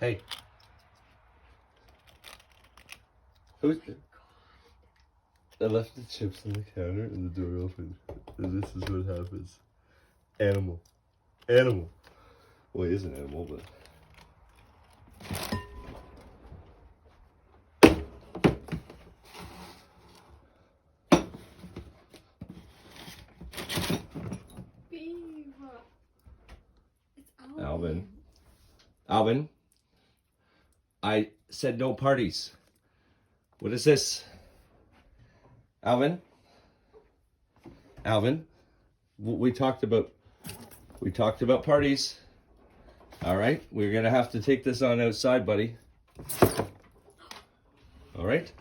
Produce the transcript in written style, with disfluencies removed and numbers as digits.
Hey. Who's I left the chips on the counter and the door open. And this is what happens. Animal. Animal. Well, he is an animal, but... It's Alvin. Alvin. Alvin. I said no parties. What is this? Alvin? Alvin? We talked about parties. All right, we're gonna have to take this on outside, buddy. All right.